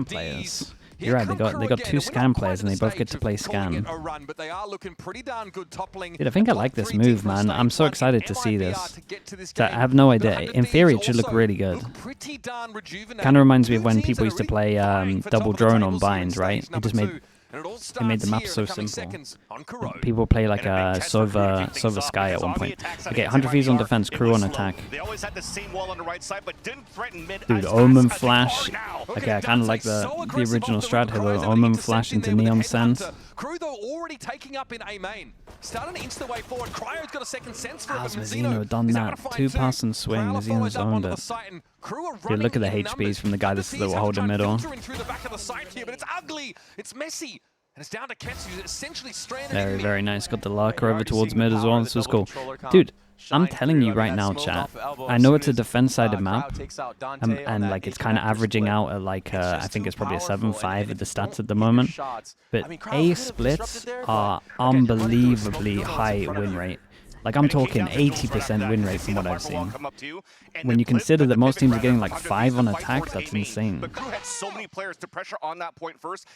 players. You're right, they got two scan players and they both get to play scan. Dude, I think I like this move, man. I'm so excited to see this. I have no idea. In theory, it should look really good. Kind of reminds me of when people used to play double drone on bind, right? It made the map so simple. People play like a Sova Sky at one point. Okay, 100 Thieves on defense, Crew on attack. Dude, Omen Flash. Okay, I kind of like the original strat here though. Omen Flash into Neon Sense. Crew though already taking up in A main. Starting to insta way forward. Cryo's got a second sense for it. How's Mizzino done that? 2-pass and swing. Mizzino's owned it. Dude, look at the HPs from the guy that's holding middle. But it's ugly. It's messy. And it's down to Ketsu, who's essentially stranded. Very, very nice. Got the lurker over towards mid as well. This was cool. Dude, I'm telling you right now, chat. I know it's a defense-sided map, and like it's kind of averaging out at like I think it's probably a 7-5 at the stats at the moment. But A splits are unbelievably high win rate. Like I'm talking 80% win rate from what I've seen. When you consider that most teams are getting like 5 on attack, that's insane.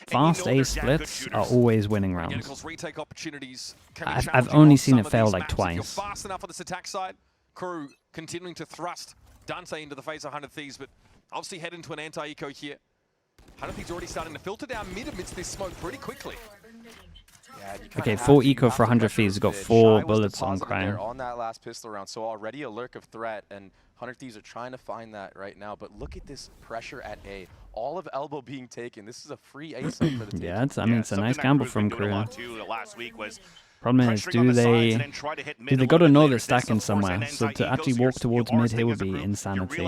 Fast A splits are always winning rounds. I've only seen it fail like twice. Fast enough on this attack side. Crew continuing to thrust Dante into the face of 100 Thieves, but obviously head into an anti-eco here. 100 Thieves already starting to filter down mid amidst this smoke pretty quickly. Okay, full eco for 100 Thieves. Got 4 bullets on Cryo. On that last pistol round, so already a lurk of threat, and 100 Thieves are trying to find that right now. But look at this pressure at A. All of Elbow being taken. This is a free A site for the team. Yeah, I mean, it's a nice gamble from Crew. Problem is, do they got to know they're stacking somewhere? So to actually walk towards mid here would be insanity.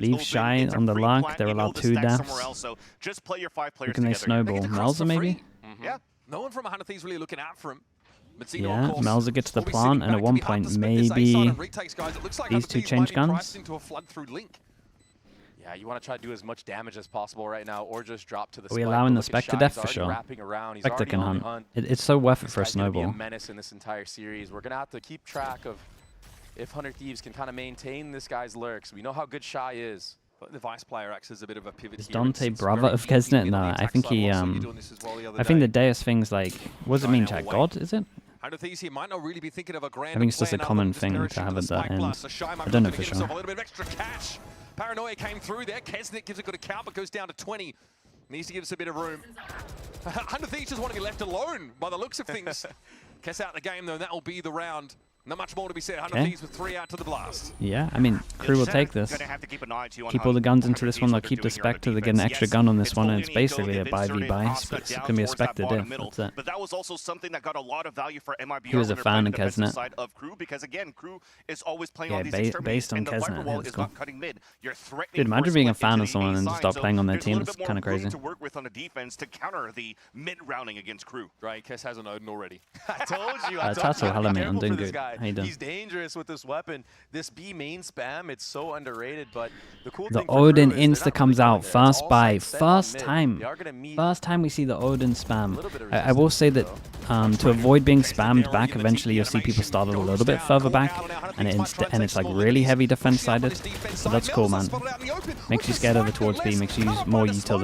Leave Shy on the lock. They're allowed 2 deaths. Who can they snowball? Melza maybe? Yeah. No one from 100 Thieves really looking out for him. Yeah, Melza gets to the plant, and at one point, maybe these two change guns. Yeah, you want to try to do as much damage as possible right now, or just drop to the Are we allowing the Spectre death for sure? Spectre can hunt. It's so worth it for a snowball. A menace in this entire series. We're going to have to keep track of if 100 Thieves can kind of maintain this guy's lurks. We know how good Shy is. But the vice player acts as a bit of a pivot. Is Dante brother of Kesnet? No, I think he I think the Deus thing's like, what does it mean, chat? God, is it? I think it's just a common thing to have at that end. I don't know for sure. Paranoia came through there. Kesnet gives a good account, but goes down to 20. Needs to give us a bit of room. 100 Thieves just want to be left alone by the looks of things. Kess out the game though, and that will be the round. Not much more to be said. 100 Thieves with 3 out to the blast. Yeah, I mean, Crew will take this. Keep all the guns into this one. They'll keep the Spectre. They get an extra gun on this one, and it's basically a buy v buy. But it's going to be a Spectre diff. That's it. But that was also something that got a lot of value for MIBR. He was a fan of Kesnet. Because again, Crew is always playing yeah, on these based on Kesnet. It's cool. Dude, imagine being a fan of someone and just start playing on their team. It's kind of crazy. To work with on a defense to counter the mid rounding against Crew. Right, Kess has an Odin already. I told you. Tasso, hello mate. I'm doing good. How you doing? He's dangerous with this weapon. This B main spam, it's so underrated, but the cool the thing Odin insta comes out first buy, first time we see the Odin spam. I will say that to avoid being spammed back, eventually you'll see people start a little bit further back, and it's like really heavy defense sided. So that's cool, man. Makes you scared over towards B, makes you use more util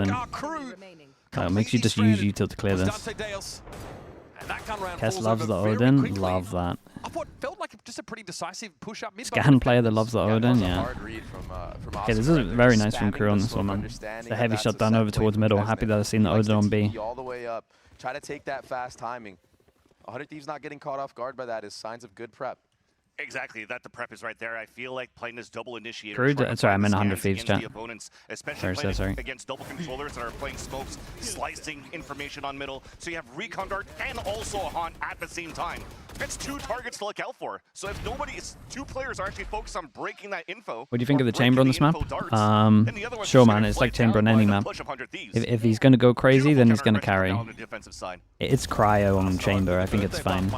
than makes you just use util to clear this. Kess loves the Odin, love that. I thought felt like just a pretty decisive push up mid. Scan player that loves the Odin, yeah. Okay, this is very nice from Crew on this one, man. The heavy shot down over towards middle. Happy that I've seen the Odin on B. All the way up. Try to take that fast timing. 100 Thieves not getting caught off guard by that is signs of good prep. Exactly, that the prep is right there. I feel like playing this double initiator. Crew, sorry, I meant 100 Thieves, chat. Especially sorry. Against double controllers that are playing smokes, slicing information on middle. So you have recon dart and also a haunt at the same time. That's 2 targets to look out for. So if 2 players are actually focused on breaking that info. What do you think of the chamber on this map? Sure, man, it's like chamber on any map. If he's going to go crazy, then he's going to carry. It's cryo on chamber. I think it's fine.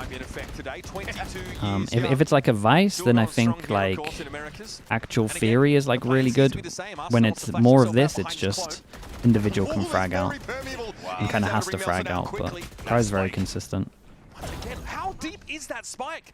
If it's like a Vice, then I think like actual theory is like really good. When it's more of this, it's just individual can frag out and kind of has to frag out, but cryo's very consistent. Again, how deep is that spike?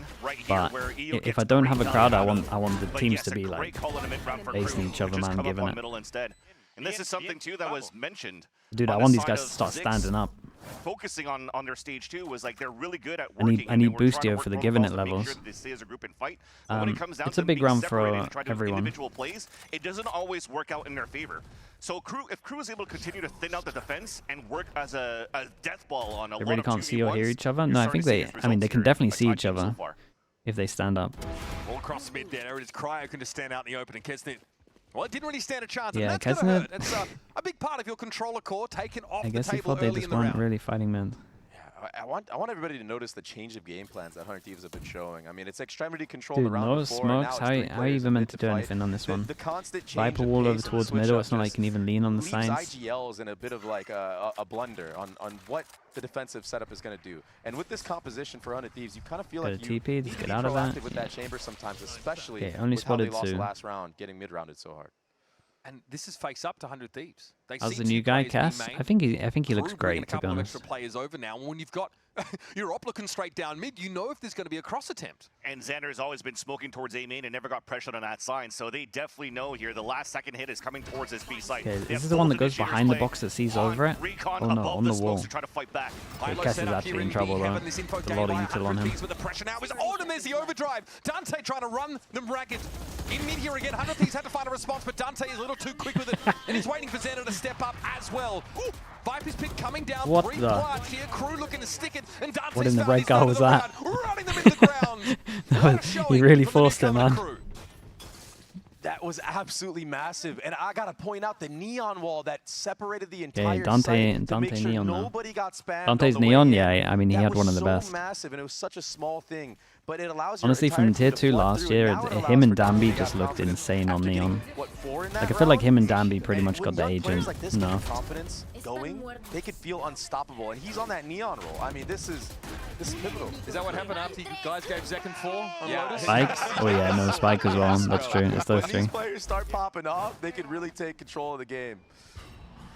one right here But where EO if gets I don't great have a value crowd, I out want of. the But teams yes, to a be great like call in the mid-round for acing Crew, each other, who just man, come up giving on it. middle instead. And this is something too that was mentioned. Dude, I on want the these side guys to of start Ziggs standing up. Focusing on their stage two was like they're really good at I need- working. I and need they were trying to Boostio work for the giving it protocols to make levels. sure that they stay as a group and fight. But when it comes down It's to a big being round for separated and trying to do everyone. individual plays, it doesn't always work out in their favor. So if Crew is able to continue to thin out the defense and work as a death ball on a They lot really of can't see or hear 2v1s, each other. you're No, I starting think to see they. his I mean, they results can here definitely by see each Tide Team so other. far. if they stand up. All across mid there, it is Cryo can just stand out in the open, and Kesnet, well, it didn't really stand a chance, Yeah, and that's gonna hurt. Kesnet- It's a big part of your controller core taken off I the guess he table thought they early just in the weren't round. really fighting mid. I want everybody to notice the change of game plans that 100 Thieves have been showing. I mean, it's extremity control Dude, the round no before, and now smokes. it's How three are you players even in meant mid to do fight. anything on this one? The constant change Viper of wall pace over and the towards switch middle. up It's not like you just can even lean on the leaves sides. IGLs in a bit of like a blunder on what the defensive setup is going to do. And with this composition for 100 Thieves, you kind of feel Got like a you TP, need just to get be out of that. proactive with that chamber sometimes, especially Okay, only with how they spotted lost the two. last round, getting mid-rounded so hard. And this is face up to 100 Thieves. They How's see the two new guy, players Cass? being main. I think he looks Crew bringing great, a to be couple of honest. extra players over now. When you've got your op looking straight down mid, you know if there's going to be a cross attempt. And Xander has always been smoking towards A main and never got pressured on that sign, so they definitely know here the last second hit is coming towards this B site. Okay, They this have is the one both that goes initiators behind the playing box that sees on over it? Recon Oh no, above on the the smokes wall. to try to fight back. Okay, Hilo Cass set is up actually here in B, trouble, though. Heaven, this info There's a lot of gained by util on 100 him. Thieves with the pressure now is on, and there's the overdrive. Dante trying to run them ragged. In mid here again, 100 Thieves had to find a response, but Dante is a little too quick with it, and he's waiting for Xander to step up as well. Ooh, Viper's pick coming down. What Three the- plants here, Crew looking to stick it, and Dante's What in the found red his goal third was of the that? round, running them into the ground. What a He showing really from the forced it, newcomer man. Crew. That was absolutely massive, and I gotta point out the neon wall that separated the entire Dante- site to Dante make sure neon, though. nobody got spammed. Dante's on the way neon, in. yeah, I mean, he That had was one of the so best. massive, and it was such a small thing, but it allows Honestly, your from entire Tier team to 2 flood last through, year, and now it allows him and for Dante Danby to just have looked confidence insane on after getting, neon. what, 4 in that Like, I feel like round? him and Danby pretty And much when got the young players agent like this get enough. confidence going, they could feel unstoppable, and he's on that neon roll. I mean, this is pivotal. Is that what happened after you guys gave Zek 4 on Yeah. Lotus? Spikes? Oh yeah, no, Spike as well. That's true. It's those When three. these players start popping off, they could really take control of the game.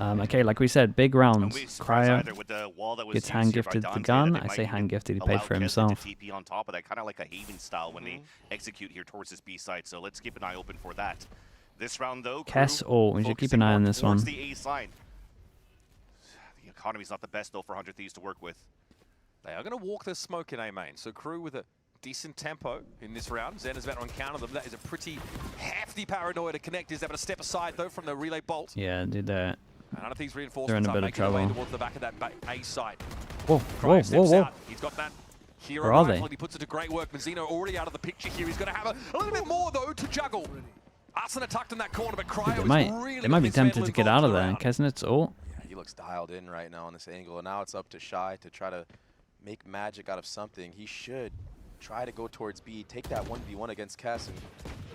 Okay, like we said, big Don't rounds. be surprised Cryo either with the wall that was gets used hand here by gifted the Dante, gun. that they I might say even hand gifted. He allow paid for Kesnet himself. to TP on top of that, kind of like a Haven style when they execute here towards this B site. So let's keep an eye open for that. This round though, Kess, Crew oh, we should keep an focusing eye on more this towards one. The A side. The economy's not the best though for 100 Thieves to work with. They are going to walk the smoke in A main, so Crew with a decent tempo in this round. Xander's about to encounter them. That is a pretty hefty paranoia to connect. Is able to step aside though from the relay bolt. Yeah, dude, that. And none of these reinforcements They're in a are bit of making their way trouble. towards the back of that A side. Whoa, Cryo whoa, steps whoa, whoa. out. He's got that hero Where are rifle they? and he puts it to great work. Mazzino already out of the picture here. He's going to have a little bit more though to juggle. Arsena tucked in that corner, but Cryo Dude, is really they might be got this tempted to Vandal get out of involved there. around. Kesnet's ult. Yeah, he looks dialed in right now on this angle, and now it's up to Shy to try to make magic out of something. He should try to go towards B, take that 1v1 against Kess, and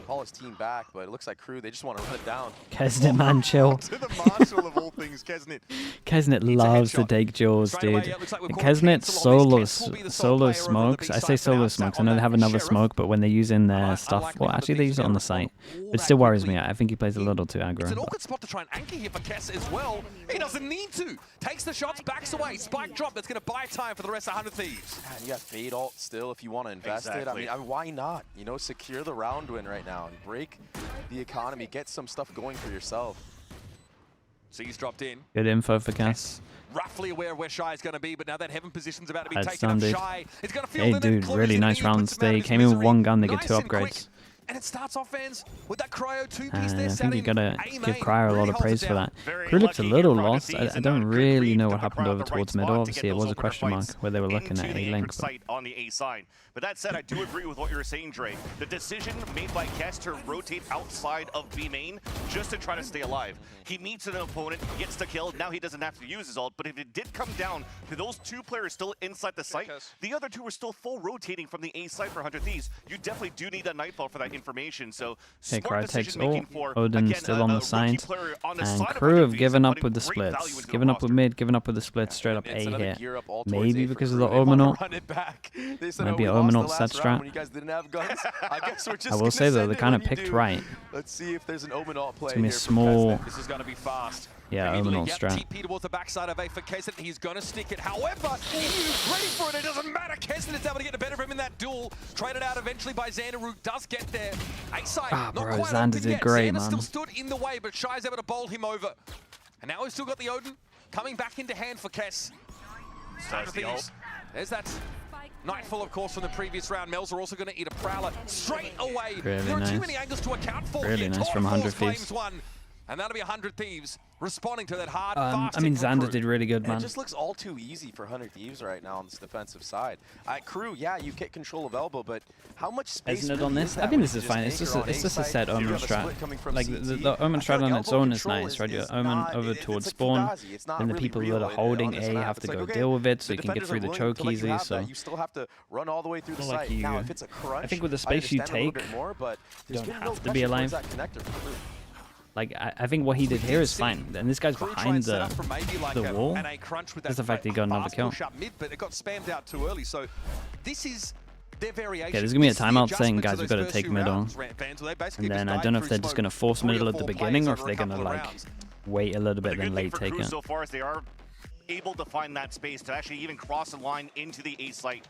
call his team back, but it looks like Crew, they just want to run it down. Kesnet, man, chill. To the marshal of all things, Kesnet. Kesnet Needs a loves to headshot. take jaws, Straight away, dude. yeah, it looks like we've And caught a Kesnet cancel on this. Kess will be the sole solo player over on the smokes. B I side say for now, solo sat smokes. I on know they that have another Sheriff. smoke, but when they're using their Unlikely stuff, for well, the actually they Thieves use to it on get the site. all It that still worries quickly. me. I think he plays a little too It's aggro. an but- awkward spot to try and anchor here for Kess as well. He doesn't need to. Takes the shots, backs away. Spike drop that's going to buy time for the rest of 100 Thieves. And you got Fade Ult still if you want to invest it. Exactly. I mean, why not? You know, secure the round win right now. Break the economy. Get some stuff going for yourself. So he's dropped in. Good info for Kess. Kess roughly aware of where Shy is going to be, but now that Heaven position's about to be That's taken up. done, dude. Shy is going to feel Hey, the dude, closing really in, nice he puts rounds. him out of They his came in with misery. one gun, they get Nice 2 and quick. upgrades. And it starts off, fans, with that Cryo 2-piece there. I think setting you gotta A give main. Cryo a Really lot of holds praise it for down. that. Very Crew looks a lucky little here for lost. Thieves, I and don't now really Creed know got what the happened crowd over at the towards right middle. spot to Obviously, get it those was a opener question mark fights where they were looking into at the A-Link. anchor site on the A side. But that said, I do agree with what you're saying, Dre. The decision made by Kess to rotate outside of B main just to try to stay alive. He meets an opponent, gets the kill. Now he doesn't have to use his ult. But if it did come down to those 2 players still inside the site, the other 2 were still full rotating from the A side for 100 Thieves. You definitely do need that Nightfall for that information. So Okay, smart Cryo takes decision making ult. for Odin again, still on the rookie side. player on the And side of Crew 100 have Thieves, given up putting with the great value splits. into the Given up with roster. mid, given up with the splits, straight up It's A another here. gear up all towards Maybe A for because of Crew. the They wanna Omen ult. run it back. They said, Might oh, be we an lost Omen the ult last set round strat. when you guys didn't have guns. I guess we're just I will gonna say though, send they it kind of when you picked do. right. Let's see if there's an Omen ult play It's gonna be here a for small. Kesnet. This is going to be fast. Yeah, Immediately, Omen ult yep, strat. TP towards the backside of A for Kesnet. He's going to stick it. However, he's ready for it. It doesn't matter. Kesnet is able to get the better of him in that duel. Traded out eventually by Xander, who does get there. A-side, Ah, not bro, quite Xander open did yet. great, Xander man. still stood in the way, but Shy's able to bowl him over. And now we've still got the Odin coming back into hand for Kess. There's the ult. There's that Nightfall, of course, from the previous round. Mel's are also going to eat a Prowler straight away. Really there are too nice. many angles to account for Really here. nice Tour from de 100 Force Thieves. claims one. And that'll be 100 Thieves responding to that hard, fast I mean, hit from Xander Crew. did really good, And man. it just looks all too easy for 100 Thieves right now on this defensive side. Crew, yeah, you get control of elbow, but how much space Isn't it really on is this? that I think when this you is fine. It's anchor on just a side? set You Omen have a split strat. coming from Like CT. the Omen I feel strat like on its elbow own is control nice, right? You is Omen not- over it's towards like spawn, Fugazi. It's not then the really people real that are holding on this A map. have It's to like, go okay, deal with it, so the you can get defenders through are the willing choke to let you easy. have So that. You still have to run all the way through the Not like site. Now, you- if it's a crunch, I think with the I space you understand a little take, bit more, but there's don't been no have to be pressure alive. towards that connector for Crew. like I think what he did here is fine. And this guy's Crew try behind and set up for maybe like the wall. an A crunch with Just that the fact that he got another fast kill. push up mid, but it got spammed out too early. So this is their variation. Okay, there's gonna be a This is the timeout saying, adjustment guys, to we've those got to first take few middle. rounds. Vans, they basically And then just I don't know dive if they're through just smoke gonna force 3 or middle at the 4 beginning, plays or if over they're a gonna couple of like rounds. wait a little But bit the then good thing late for take Crew it. so far is they are able to find that space to actually even cross the line into the A site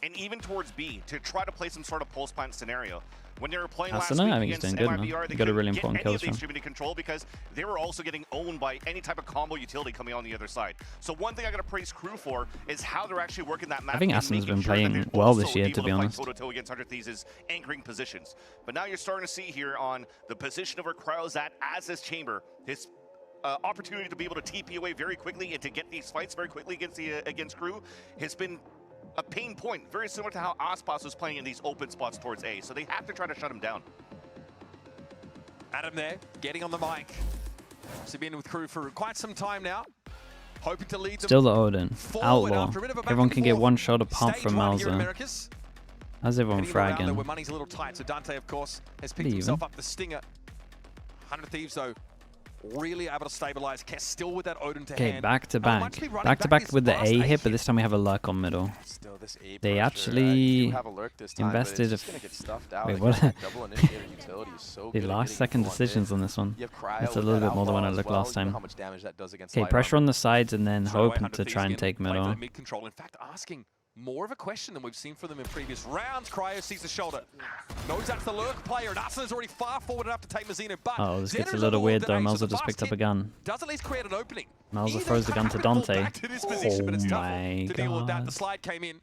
and even towards B to try to play some sort of pulse plant scenario. When they were playing last Asuna, week I think he's against doing good, man. MIBR, He they got a really couldn't get important any kill of the from. distributed control because they were also getting owned by any type of combo utility coming on the other side. So one thing I got to praise Crew for is how they're actually working that map. I think and Asuna's making been sure that playing they're well this also year, able to be fight honest. toe-to-toe against 100 Thieves' anchoring positions. But now you're starting to see here on the position of where Cryo's at as this chamber, his opportunity to be able to TP away very quickly and to get these fights very quickly against Crew has been a pain point, very similar to how Aspas was playing in these open spots towards A. So they have to try to shut him down. Adam there, getting on the mic. So been with Crew for quite some time now. Hoping to lead them Still the Odin. forward Outlaw. after a bit of a back Everyone and can get forth. one shot apart Stage from one here in Mauser. Americas. How's everyone Heading around though, where fragging? money's a little tight, so Dante, of course, has picked Leave himself him. up the stinger. 100 Thieves, though, really able to stabilize. Kess still with that Odin to Okay, hand. back to How back. much be running Back to back is with the fast A hit, but hit. this time we have a lurk on middle. Still this A They pressure. actually You have a lurk this time, but it's invested just a gonna get stuffed out. Wait, Like, what? that double initiator utility is so The good at last getting second full on decisions hit. on this one. You have Cryo It's a with little that bit more than what I outlaw as looked well. last You know time. how much damage that does against Okay, light pressure armor. on the sides and then Straight away, hoping 100 to Thieves try and again, take playing for middle. that mid-control. In fact, asking more of a question than we've seen from them in previous rounds. Cryo sees the shoulder. Knows that's the lurk player, and Arsena's already far forward enough to take Mazino, but Oh, this gets a Xander's little on weird the though. day, so Mauser the just fast picked up a hit gun. does at least create an opening. Mauser Either throws the gun to fall Dante. back to this position, but it's Oh tough my to deal with that. The god. slide came in.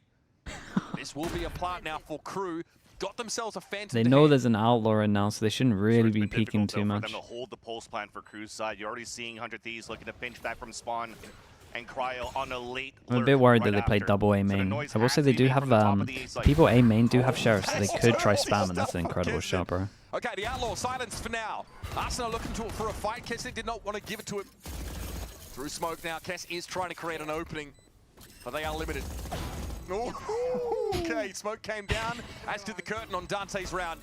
This will be a plant now for Crew. Got themselves a phantom. They to know hand. there's an outlaw in now, so they shouldn't really It's be been peeking difficult, too though, much. for them to hold the pulse plan for Crew's side. You're already seeing 100 Thieves looking to pinch back from spawn and Cryo on a late I'm a lurk bit worried right that they play after. double A So the main. noise I will has say to they be do made have from the top of the A site. people A main do have sheriffs, so they that's could try terrible spamming. That's stuff an from incredible Kesnick. shot, bro. Okay, the Outlaw silenced for now. Arsenal looking for a fight. Kesnick did not want to give it to him. Through smoke now, Kess is trying to create an opening, but they are limited. Oh, okay, smoke came down, as did the curtain on Dante's round.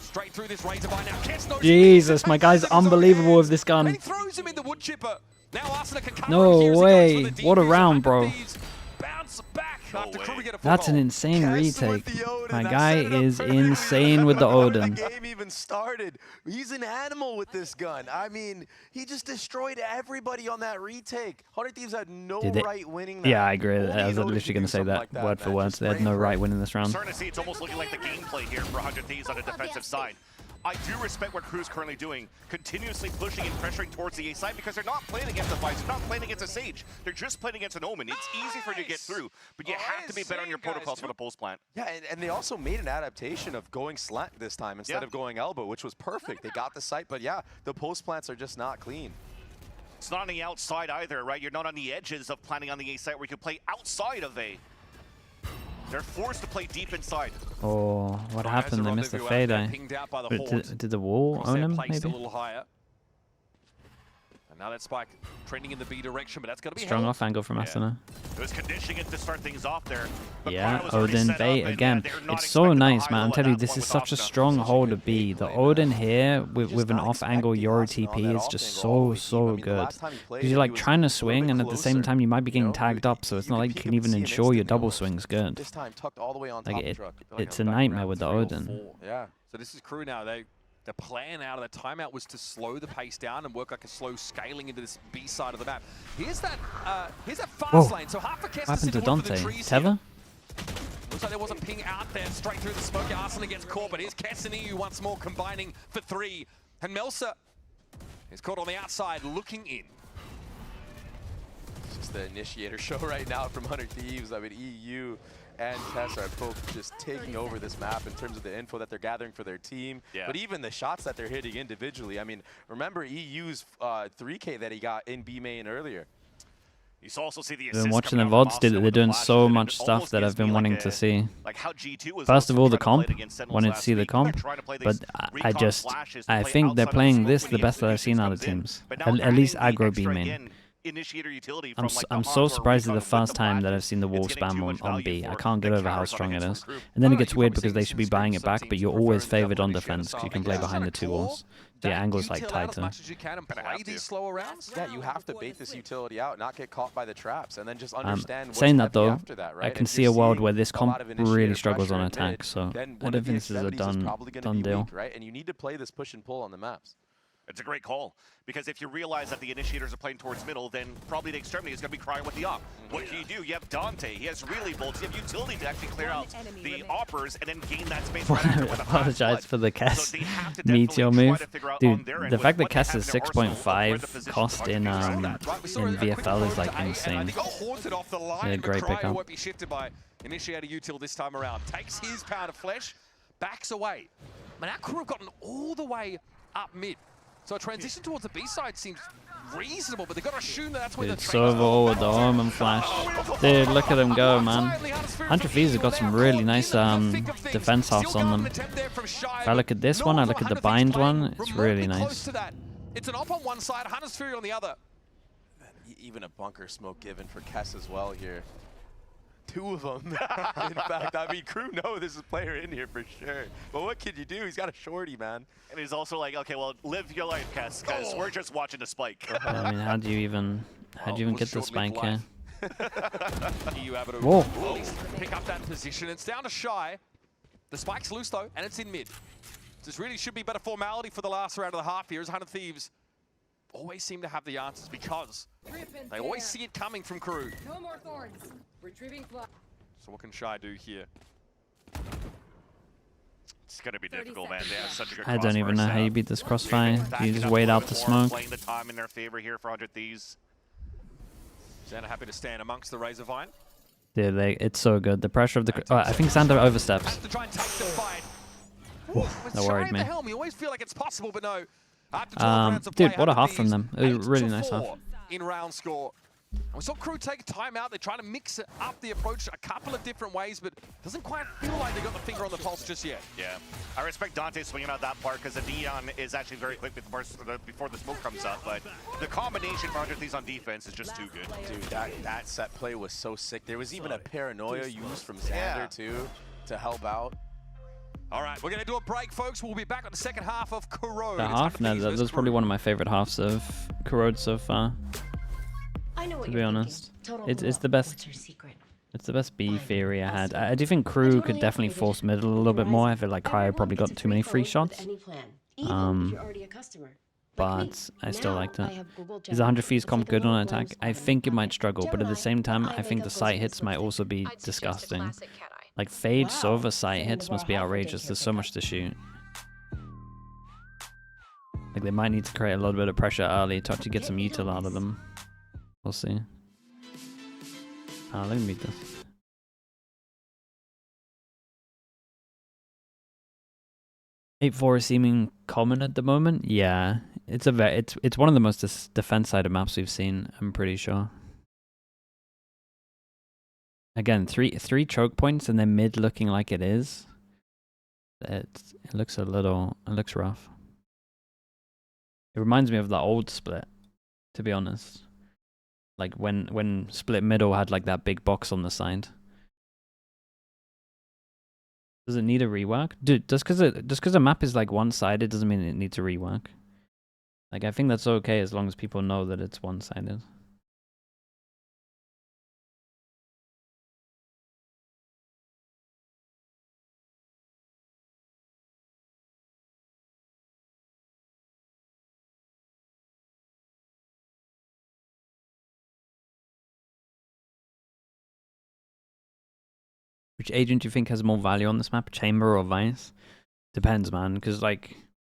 Straight through this razor by now. Kess knows Jesus, my guy's unbelievable with this gun. And he throws him in the wood chipper. Now Arsenal can cover No him here as he goes way. for the What a defuse. round, 100 bro. Thieves bounce back after Crew get a That's an foothold. insane Kess with retake. the Odin. My I guy set it up is perfectly insane with the before Odin. The game even started. He's an animal with this gun. I mean, he just destroyed everybody on that retake. 100 Thieves had no Did they- right winning that. Yeah, I agree. Only I was an Odin literally can going do to say something that like word for man. word. Just They had brain no for right it. win in this round. Starting to see it's almost looking like the gameplay here for 100 Thieves on the defensive side. I do respect what Crew's currently doing, continuously pushing and pressuring towards the A side because they're not playing against the Vice, they're not playing against a Sage. They're just playing against an Omen. It's easy for you to get through, but you have to be better on your protocols for the pulse plant. Yeah, and they also made an adaptation of going slant this time instead of going elbow, which was perfect. They got the sight, but yeah, the post plants are just not clean. It's not on the outside either, right? You're not on the edges of planning on the A site where you can play outside of A. They're forced to play deep inside. Oh, what happened? They missed the fade. Pinged out by the Wait, Hordes. did the wall Crosshair own him, placed a maybe? little higher. And now that spike trending in the B direction, but that's going to be Strong held. off angle from Yeah. Asuna. It was conditioning it to start things off there. But Yeah, Corrode was already Odin set bait up, and, again. they're not It's so expecting the nice, high man. I'm low at telling you, that this point is with such a Asuna. strong hold to be. The Odin here with Just an not off angle expecting Yori Asuna on TP that is off just angle all the so way deep. I mean, the good. last time he played Because it, you're like he was trying a to little swing, bit and at the same closer, time you might be you getting know? tagged up, so it's You not could like you peek can him even and see him ensure your instantly double almost. swing's good. This time tucked all the way on Like, top of it- the truck. I feel like it's I'm a back nightmare around with the 3 or Odin. 4. Yeah. So this is Crew now. The plan out of the timeout was to slow the pace down and work like a slow scaling into this B side of the map. Here's that fast Whoa. lane. So half a Kess What happened to to look for the Dante? trees here. Tether? Looks like there was a ping out there, straight through the smoke. Arsenal gets caught, but here's Kess and EU once more combining for 3. And Melsa is caught on the outside, looking in. Just the initiator show right now from 100 Thieves. I mean, EU and Tess are both just taking over this map in terms of the info that they're gathering for their team. Yeah. But even the shots that they're hitting individually. I mean, remember EU's 3K that he got in B main earlier. You also see the I've been watching the VODs, dude. They're doing so much stuff that I've been wanting to see. Like how G2 was First of all, the comp. Wanted to see the comp. But I think they're playing this the best that I've seen out of teams. At least aggro B main. I'm so surprised at the first time that I've seen the wall spam on B. I can't get over how strong it is. And then it gets weird because they should be buying it back, but you're always favored on defense because you can play behind the 2 walls. The angle's like tighter. Yeah, you have to bait this utility out, not get caught by the traps, and then just understand what's saying that though, after that, right? I can see a world where this comp really struggles on attack, so I don't think this is a done deal. Right? And you need to play this push and pull on the maps. It's a great call, because if you realize that the initiators are playing towards middle, then probably the extremity is going to be crying with the op. What can you do? You have Dante, he has really bolts, you have utility to actually clear out the oppers and then gain that space right after with a apologize for the Kess meteor move. Dude, the fact that Kess is 6.5 cost in VFL is like insane. Yeah, great pickup. Initiator util this time around. Takes his pound of flesh, backs away. But now KRU have gotten all the way up mid. So a transition towards the B side seems reasonable, but they've got to assume that that's where the Servo with the arm and flash. Dude, look at him go, man. 100 Thieves have got some really nice defense halves on them. If I look at this one, I look at the bind one, it's really nice. It's an op on one side, Hunter's Fury on the other. Even a bunker smoke given for Kess as well here. 2 of them. In fact, I mean, KRU know this is a player in here for sure. But what can you do? He's got a shorty, man. And he's also like, okay, well, live your life, Kess, because we're just watching the spike. Yeah, I mean, how do you even get the spike here? Whoa. Pick up that position. It's down to Shy. The spike's loose, though, and it's in mid. This really should be better formality for the last round of the half here, as 100 Thieves always seem to have the answers because they always see it coming from KRU. No more thorns. Retrieving fly. So what can Shy do here? It's gonna be difficult, man. They have such a good I don't even know how you beat this crossfire. You just wait out the smoke. Playing the time in their favor here for 100 Thieves. Xander happy to stand amongst the Razor Vine. Yeah, it's so good. The pressure of the... Oh, I think Xander oversteps. Has to try and take the fight. That worried me. The helm, you always feel like it's possible, but no. Dude, what a half from them. It was a really nice half. In round score. And we saw KRU take a time out. They're trying to mix up the approach a couple of different ways, but doesn't quite feel like they got the finger on the pulse just yet. Yeah. I respect Dante swinging out that part because the Neon is actually very quick before the smoke comes up, but the combination for 100 Thieves on defense is just too good. Dude, that set play was so sick. There was even a paranoia used from Xander, too, to help out. All right, we're going to do a break, folks. We'll be back on the second half of Corrode. The half? No, that was probably one of my favorite halves of Corrode so far. To be honest, it's the best. It's the best B theory I had. I do think KRU could definitely force middle a little bit more. I feel like Cryo probably got too many free shots. But I still liked it. Is 100 Thieves comp good on attack? I think it might struggle, but at the same time, I think the sight hits might also be disgusting. Like Fade Sova sight hits must be outrageous. There's so much to shoot. Like they might need to create a little bit of pressure early to actually get some util out of them. We'll see. Let me meet this. 8-4 is seeming common at the moment. Yeah, it's one of the most defense-sided maps we've seen. I'm pretty sure. Again, three choke points and then mid looking like it is. It looks rough. It reminds me of the old split, to be honest. Like when split middle had like that big box on the side. Does it need a rework? Dude, just because a map is like one-sided doesn't mean it needs a rework. Like I think that's okay as long as people know that it's one-sided. Which agent do you think has more value on this map, Chamber or Vice? Depends, man, because like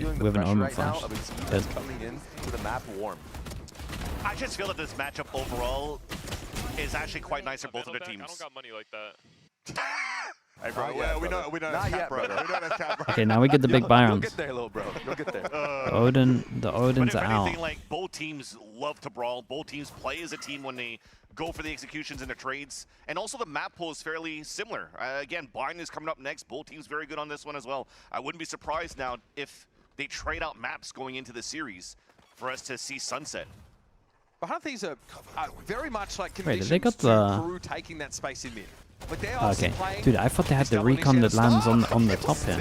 3 with an Omen flash. Good. Coming in to the map warm. I just feel that this matchup overall is actually quite nice for both of the teams. I don't got money like that. Hey, bro. Not Well, yet, we know brother. that's Not cat, yet, bro. brother. We know that's cat, bro. Okay, now we get the big buy You'll rounds. get there, little bro. You'll get there. The Odins But if are out. anything, like, both teams love to brawl. Both teams play as a team when they go for the executions and the trades. And also the map pool is fairly similar. Again, Bind is coming up next. Both teams very good on this one as well. I wouldn't be surprised now if they trade out maps going into the series for us to see Sunset. But Hunter Thieves are very much like Wait, conditions they got to the- KRU taking that space in mid. But they're Okay, obviously playing dude, I thought they had this the double recon that initiative lands start. on the top here.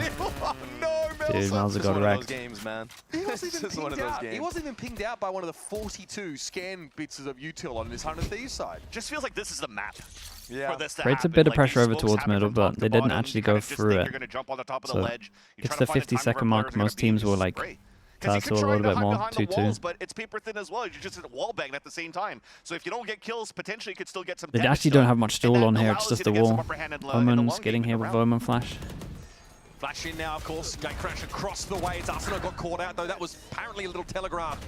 No, Dude, Malza It's got one of those wrecked. games, man. He wasn't It's even just one of pinged those out. He games. wasn't even pinged out by one of the 42 scan bits of util on his Hunter Thieves side. Just feels like this is the map. Yeah. For this to Creates a happen. bit of Like, pressure these over smokes towards happen middle, from top but to they didn't bottom. actually You kinda go just through think it. You're gonna jump on the top of the So ledge. You're it's trying the to find 50 time second where mark. players are gonna Most be teams and will just like spray. 'Cause you tussle could a try little to bit hide more, behind the 2-2. walls, but it's paper thin as well. You're just wall banging at the same time. So if you don't get kills, potentially you could still get some They damage actually still. don't have much And stall that on here, allows it's just you the to get some wall. upper hand in the long Omen's game getting in here the with round. Omen Flash. Flash in now, of course. Gate crash across the way. It's Arsenal got caught out, though. That was apparently a little telegraph.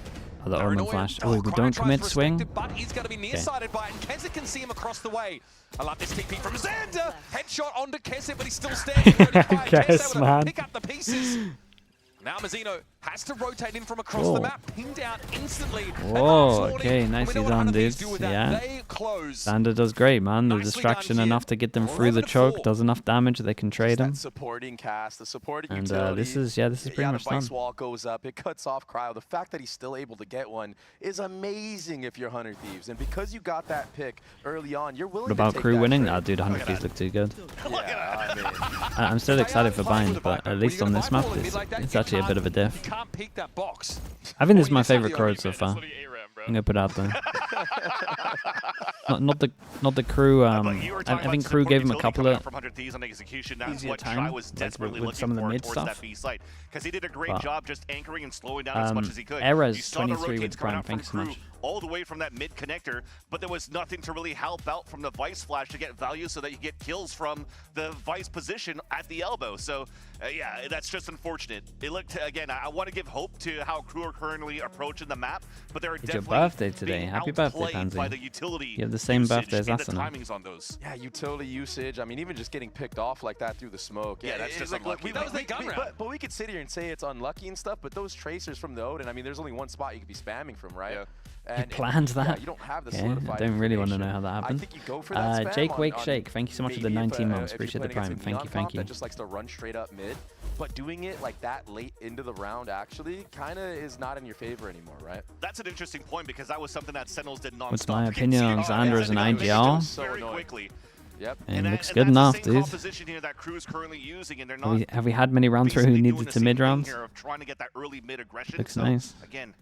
Oh, the Omen Paranoia. Flash. Oh, Oh, we Cryo don't tries commit to swing. respect it, but he's going to be nearsighted by it, and Kesset can see him across the way. I love this TP from Xander. Headshot onto Kesset, but he's still standing. 35. Guess, Kesset able to man. pick up the pieces. Now Mazzino has to rotate in from across Whoa. the map, pinged out instantly. Whoa, okay, nicely done, dudes. Yeah. They close. Xander does great, man. The Nicely distraction done here. enough to get them through the choke. 11-4. Does enough damage that they can trade him. That supporting cast, the supporting And utility. this is pretty yeah, much the vice done. wall goes up. It cuts off Cryo. The fact that he's still able to get one is amazing if you're Hunter Thieves. And because you got that pick early on, you're willing What about to take crew that winning? trade. Oh, dude, 100 Thieves look too good. Yeah, I mean, I'm still excited for Bind, but at least on this map, it's actually a bit of a diff. You can't peek that box. I think this is Or my you favorite just have Corrode the so argument. far. That's what he ARAM, bro. I'm gonna put it out there. not the crew. But you were I talking think about crew support gave him a utility couple coming of out from 100 Thieves on execution. That's easier what time, Shy was like, desperately with looking some of the for mid towards stuff. that B site. Because he did a great But, job just anchoring and slowing down as much as he could. Era's You saw the 23 with rotates coming Prime, out from thanks so Crew much. all the way from that mid connector, but there was nothing to really help out from the Vice flash to get value so that you get kills from the Vice position at the elbow. So, yeah, that's just unfortunate. It looked, again, I want to give hope to how Crew are currently approaching the map, but they're It's your definitely birthday today. being Happy birthday, outplayed Pansy. by the utility You have the same usage birthday as and the Asuna. timings on those. yeah, utility usage. I mean, even just getting picked off like that through the smoke. Yeah, that's just look, unlucky. That was their gun round. but we could sit here and say it's unlucky and stuff, but those tracers from the Odin, I mean, there's only one spot you could be spamming from, right? Yeah. And planned yeah, that? you don't have the Okay, solidified I don't really want to know information. how that happened. I think you go for that spam Jake on- Wake on Shake, thank you so much for the maybe 19 if months. you're Appreciate the playing Prime. against a Thank neon you, thank comp you. That just likes to run straight up mid, but doing it like that late into the round actually kind of is not in your favor anymore, right? That's an interesting point because that was something that Sentinels did non-stop. What's my You can opinion see on it Xander as an IGL? So very annoying. quickly. Yep. And looks and good that's enough, the same dude. composition here that Crew's currently using, and they're not Have we had many rounds where we basically needed doing the to same mid thing rounds? here of trying to get that early mid aggression. Looks So, nice. Again,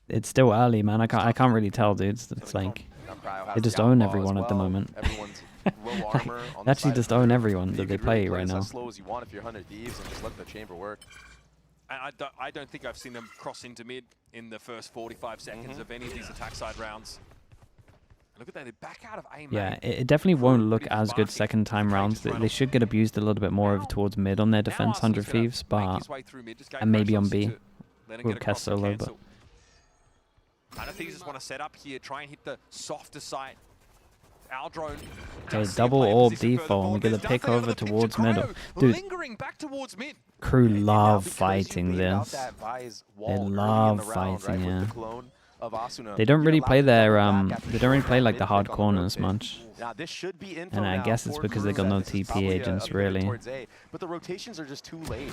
It's still early, man. I can't really tell, dudes. It's like Now Cryo has they just the own outlaw everyone as at the well. moment. Everyone's low armor on They the actually side just of the own group. everyone You that they could really play right this now. as slow as you want if you're 100 Thieves and just let the chamber work. And I don't think I've seen them cross into mid in the first 45 seconds of any of these attack side rounds. Look at that, they're back out of aim. Yeah, it definitely won't look Pretty as good sparky. second time Great rounds. just run They off. should get abused a little bit more over towards mid on their defense, 100 Thieves, but and maybe on B. With Kess solo, but Hunter Thieves just want to set up here, try and hit the softer site. Our drone. Okay, does see a double player orb position further default, and we forward. get a There's pick nothing out of over the picture. towards middle. Cryo Dude, lingering back towards mid. crew And now love because you fighting baited out this. that Vi's wall They early in the love round, fighting, right, yeah. with the clone of Asuna, They don't you're really allowed play to their double back after they don't really short play like the mid hard pick on corners rotate. much. Now this should be info And I now guess it's for because they Crew got no that this is TP probably a agents, pivot really. towards A, but the rotations are just too late.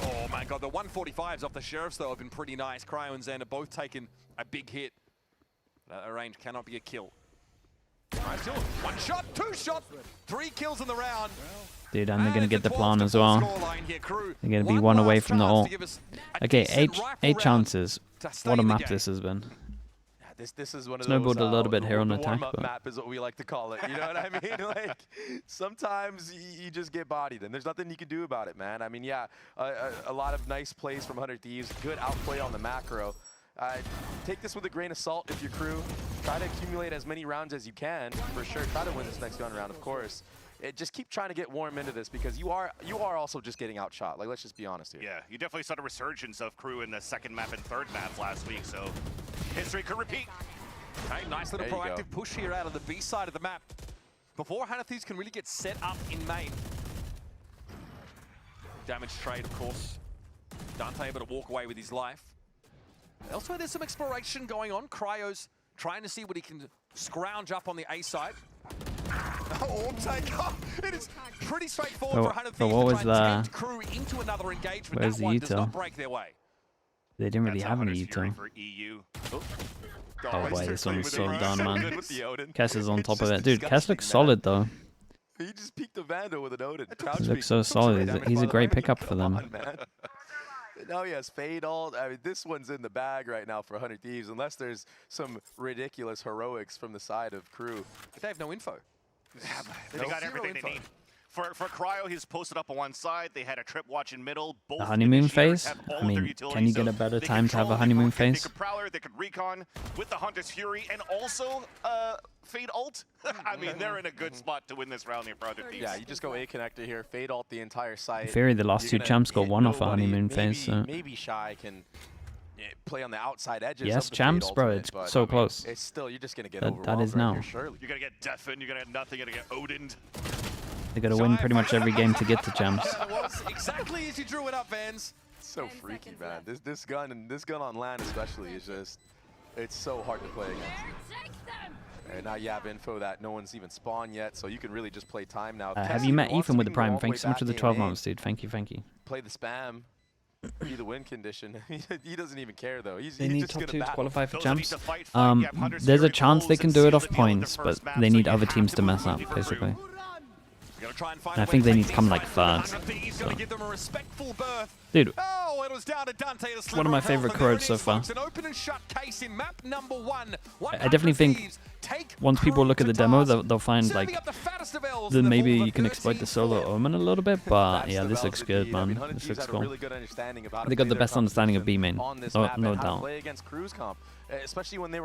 Oh my god, the 145s off the Sheriffs though have been pretty nice. Cryo and Xander both taken a big hit. That range cannot be a kill. Right, still one shot, two shots, 3 kills in the round. Dude, and they're gonna it's get a the plan as 12-4 well. scoreline here, Crew. They're gonna be one away last from the chance to ult. give us a Okay, decent eight rifle round chances. to stay What a in the map game. this has been. Yeah, this is one of Snowballed those, a little bit here on the attack, warm-up but- map is what we like to call it. You know what I mean? Like sometimes you just get bodied, and there's nothing you can do about it, man. I mean, yeah, a lot of nice plays from 100 Thieves, good outplay on the macro. Take this with a grain of salt if you're Crew. Try to accumulate as many rounds as you can, for sure. Try to win this next gun round, of course. Just keep trying to get warm into this because you are also just getting outshot. Like, let's just be honest here. yeah, you definitely saw a resurgence of Crew in the second map and third map last week, so history could repeat. Okay, nice little There you go. proactive push here out of the B side of the map. Before Hunter Thieves can really get set up in main. Damage trade, of course. Dante able to walk away with his life. Elsewhere, there's some exploration going on. Cryo's trying to see what he can scrounge up on the A side. Oh, take off. It is pretty straightforward for 100 Thieves what to was try and tempt Crew into another engagement. Where's That the one does util? not break their way. They didn't really That's have any 100's Fury util. for EU. Oh boy, this one's so done, man. With the Odin. Kess is on It's top of just it. Dude, Kess looks disgusting, solid though. He just peeked the Vandal with an Odin. Crouch He peek. looks so Comes solid. right down He's a the great bottom. pickup for Come them. on, man. Now he has Fade Alt. I mean, this one's in the bag right now for 100 Thieves, unless there's some ridiculous heroics from the side of Crew. But they have no info. They got Zero everything info. they need. For Cryo, he's posted up on one side. They had a trip watch in middle. Both The honeymoon initiators phase? have all I of their mean, utilities, can you get so a better they time to have a control, honeymoon they phase? could Prowler, they could Recon with the Hunter's Fury, and also Fade Ult. I mean, they're in a good spot to win this round here for 100 Thieves. Yeah, you just go A connector here, Fade Alt the entire site. In theory, the last two You're gonna champs got hit one off a nobody. honeymoon Maybe- phase. So. Maybe Shy can play on the outside edges. Yes, of the champs, Fade bro. ultimate, It's but, so I mean, close. It's still, you're just gonna get That overwhelmed is right now. here, surely. You're going to get Deafened, you're going to get nothing, you're going to get Odin'd. They gotta win pretty much every game to get to champs. That was exactly as you drew it up, Vans. So 10 freaky, seconds man. left. This gun and this gun on land especially is just, it's so hard to play against. And now you have info that no one's even spawned yet, so you can really just play time now. Have Cassie you met wants Ethan to with the go Prime? all Thank you so way much for the back 12 in lane, months, dude. Thank you, thank you. Play the spam, be the win condition. He doesn't even care though. He's They need just top gonna 2 to battle. qualify for Those that need champs. to fight, fight. You have Hunter's There's a Fury chance they goals can and do it sealed off to be able to points, first but map, they so need you other have teams to to win mess up, 50 for basically. Crew. Gonna try and find And I a way think to they take need to come these like fights. third. 100 Thieves So. gonna give them a respectful berth. Dude, Oh, it was down to Dante to sliver one of my health, favorite and there it Corrodes so is, far. folks, an open and shut case in map number 1. I definitely think once people look at the demo, they'll find like that maybe you can exploit the solo Omen a little bit, but That's yeah, the this looks Valve good, indeed. I mean, man. 100 This Thieves looks had a cool. really good understanding of how to They got play the their best understanding of B composition main, on this no map and how to doubt. play against Crew's comp, especially when they were